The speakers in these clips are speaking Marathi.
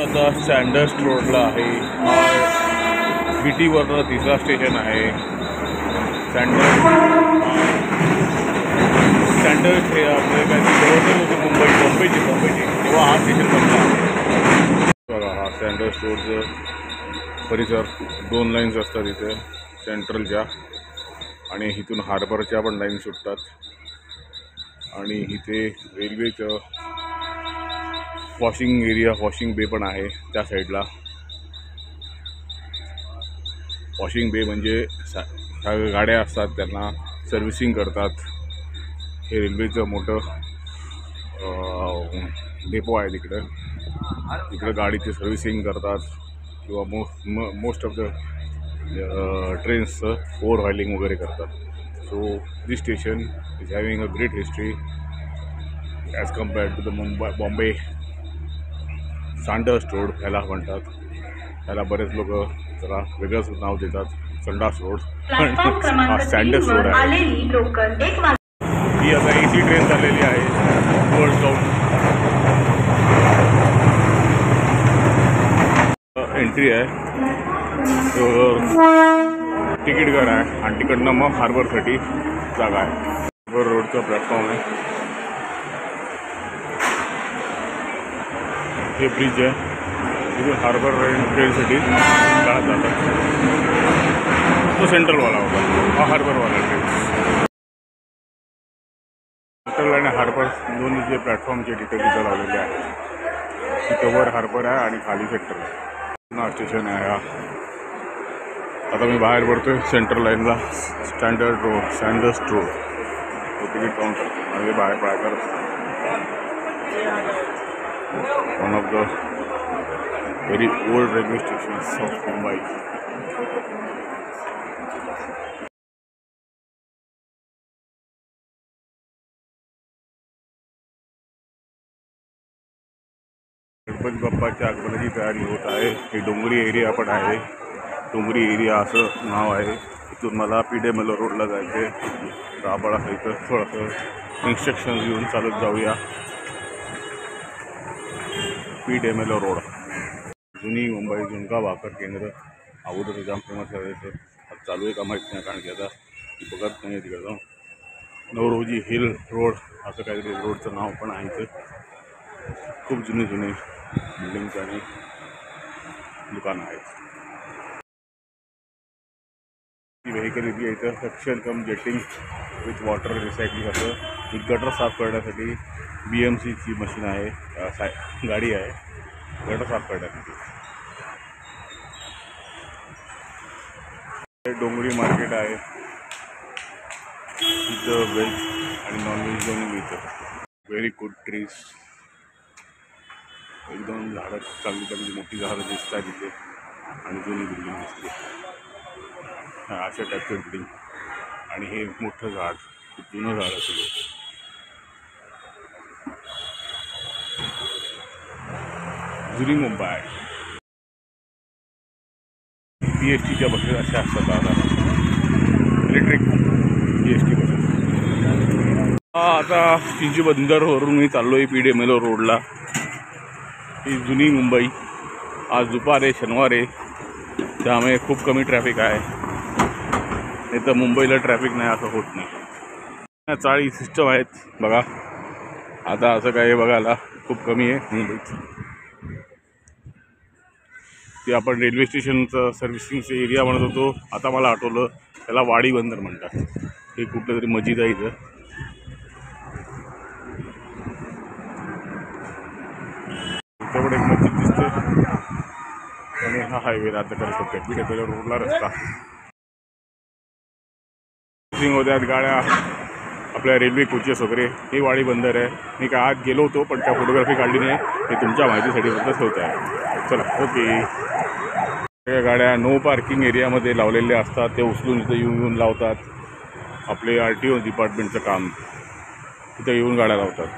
आता सँडर्स रोडला आहे. हा बीटीवरनं तिसरा स्टेशन आहे. सँडर्स हे आपले काय गव्हर्नर होते बॉम्बेचे तेव्हा हा स्टेशन बनला आहे. बघा हा सँडर्स रोडचं परिसर 2 लाईन्स असतात इथे सेंट्रलच्या, आणि इथून हार्बरच्या पण लाईन सुटतात. आणि इथे रेल्वेचं वॉशिंग एरिया, वॉशिंग बे पण आहे त्या साईडला. वॉशिंग बे म्हणजे गाड्या असतात त्यांना सर्व्हिसिंग करतात. हे रेल्वेचं मोठं डेपो आहे तिकडे गाडीची सर्व्हिसिंग करतात किंवा मोस्ट ऑफ द ट्रेन्सचं ओव्हरहॉलिंग वगैरे करतात. So this station is having a great history as compared to the Bombay. Sanders road ह्याला म्हणतात. ह्याला बरेच लोक जरा वेगळंच नाव देतात, संडास रोड. हा सँडर्स रोड आहे. ही आता AC ट्रेन झालेली आहे वर्ल्ड जाऊन. एंट्री आहे, तिकीट घर आहे आणि तिकडनं मग हार्बरसाठी जागा आहे. हार्बर रोडचा प्लॅटफॉर्म आहे. हे ब्रिज आहे, तिथून हार्बर ट्रेनसाठी गाड्या जातात. तो सेंट्रलवाला होता, हा हार्बरवाला ट्रेन. सेंट्रल आणि हार्बर दोन्हीचे प्लॅटफॉर्मचे डिटेल तिथं लावलेले आहे. तिथं वर हार्बर आहे आणि खाली सेंट्रल पुन्हा स्टेशन आहे. हा आता मी बाहेर पडतोय सेंट्रल लाईनला. सँडर्स रोड तिकीट काउंटर म्हणजे बाहेर पडायचं रस्ता. One of the very old railway stations of Mumbai. Ganpati बाप्पाच्या आगमनाची तयारी होत आहे. हे डोंगरी एरिया पण आहे. डोंगरी एरिया असं नाव आहे. इथून मला PDML रोडला जायचं आहे. राबाळासहित थोडंसं इन्स्ट्रक्शन्स घेऊन चालत जाऊया. PDML रोड, जुनी मुंबई झुणका भाकर केंद्र. अगोदर जाम फेमस करायचं, आता चालू आहे का माहीत नाही, कारण की आता बघत नाही तिकडे जाऊन. नवरोजी हिल रोड असं काहीतरी रोडचं नाव पण आहे. इथं खूप जुने बिल्डिंग्स आणि दुकानं आहेत. ही व्हेकल इथली इथं suction come jetting with water recycling असं. ही गटर साफ करण्यासाठी BMCची मशीन आहे, गाडी आहे गटर साफ करण्यासाठी. डोंगरी मार्केट आहे. इथं व्हेज आणि नॉनव्हेज दोन्ही मिळतं. व्हेरी गुड ट्रीज, एकदम झाडं चांगली मोठी झाडं दिसतात इथे आणि जुनी बिल्डिंग दिसते. अशा टाईपचं बिल्डिंग आणि हे मोठं झाड, जुनं झाड असेल. जुनी मुंबई. PSTच्या बसेस अशा असतात आता, इलेक्ट्रिक PST बसेस. आता चिंची बंदरवरून मी चाललो आहे PDML रोडला. ही जुनी मुंबई. आज दुपार आहे, शनिवार आहे, त्यामुळे खूप कमी ट्रॅफिक आहे. नाही तर मुंबईला ट्रॅफिक नाही असं होत नाही. चाळी सिस्टम आहेत बघा. आता असं काय बघायला खूप कमी आहे मुंबईत. ते आपण रेल्वे स्टेशनचं सर्व्हिसिंगचं एरिया म्हणत होतो, आता मला आठवलं त्याला वाडी बंदर म्हणतात. हे कुठलं तरी मस्जिद आहे इथं. इथं एक मस्जिद दिसते आणि हा हायवे रद्द करतो. PDML रोडला रस्ता होत्यात गाड्या, आपल्या रेल्वे कोचेस वगैरे. ही वाडी बंदर आहे. मी काय आत गेलो होतो पण त्या फोटोग्राफी काढली नाही. हे तुमच्या माहितीसाठी फक्त ठेवत आहे. चला ओके. सगळ्या गाड्या नो पार्किंग एरियामध्ये लावलेल्या असतात. ते उचलून इथं येऊन लावतात. आपले RTO डिपार्टमेंटचं काम, इथं येऊन गाड्या लावतात.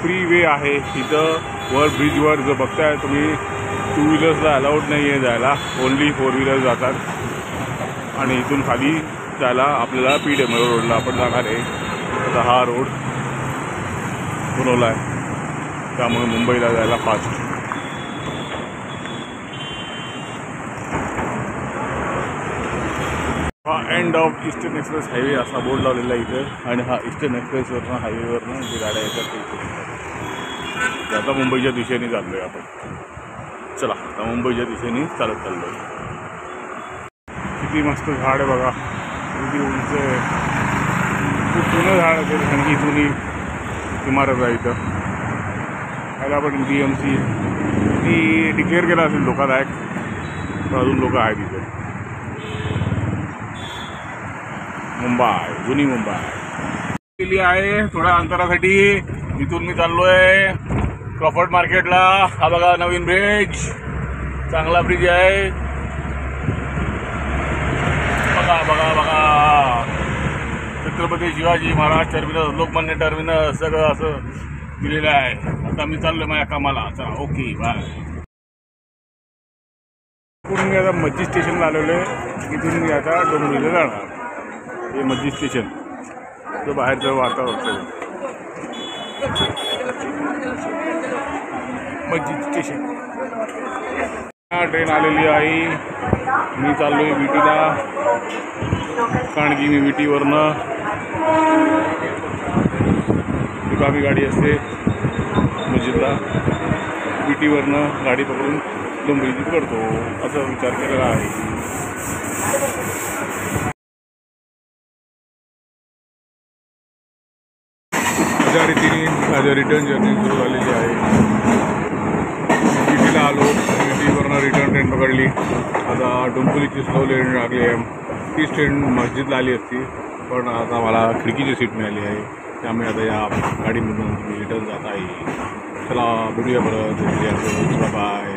फ्री वे आहे इथं. वर ब्रिजवर जो बघताय तुम्ही, 2 व्हीलर्सला अलाउड नाही आहे जायला, ओनली 4 व्हीलर जातात. आणि इथून खाली जायला आपल्याला PDML रोडला आपण जाणार आहे. आता हा रोड पुरवला आहे, त्यामुळे मुंबईला जायला फास्ट. हा end of eastern express highway असा बोर्ड लावलेला आहे इथं. आणि हा ईस्टर्न एक्सप्रेसवरनं हायवेवरनं जे गाड्या येतात ते इथे आता मुंबईच्या दिशेने चाललो आहे आपण. चला आता मुंबईच्या दिशेने चालत चाललो आहे. किती मस्त झाड आहे बघा, किती उंच आहे. खूप जुनं झाड असेल आणि ही जुनी इमारत आहे इथं. त्याला आपण BMC ती डिक्लेअर केला असेल धोकादायक, पण अजून लोक आहेत इथे. मुंबई, जुनी मुंबई केली आहे थोड्या अंतरासाठी. इथून मी चाललो आहे क्रॉफर्ड मार्केटला. हा बघा नवीन ब्रिज, चांगला ब्रिज आहे. बघा बघा बघा, छत्रपती शिवाजी महाराज टर्मिनस, लोकमान्य टर्मिनस सगळं असं दिलेलं आहे. आता मी चाललो माझ्या कामाला. चला ओके बाय. इथून मी आता मस्जिद स्टेशनला आलेलो आहे. इथून मी आता डोंबिवलीला जाणार. हे मस्जिद स्टेशन, तो बाहेरचं वातावरण मस्जिद स्टेशन. ट्रेन आलेली आहे. मी चाललो आहे विटीला, कारण की मी विटीवरनं रिकामी गाडी असते मस्जिदला, विटीवरनं गाडी पकडून डोंबिवलीत करतो असा विचार केलेला आहे. अशा रीतीने माझ्या रिटर्न जर्नी सुरू झालेली आहे. विटीला आलो, विटीवरनं रिटर्न ट्रेन पकडली. आता डोंबिवलीची स्लो ट्रेन लागली आहे. तीच ट्रेन मस्जिदला आली असती, पण आता मला खिडकीची सीट मिळाली आहे, त्यामुळे आता या गाडीमधून मी रिटर्न जात आहे. चला भेटूया परत. बाय.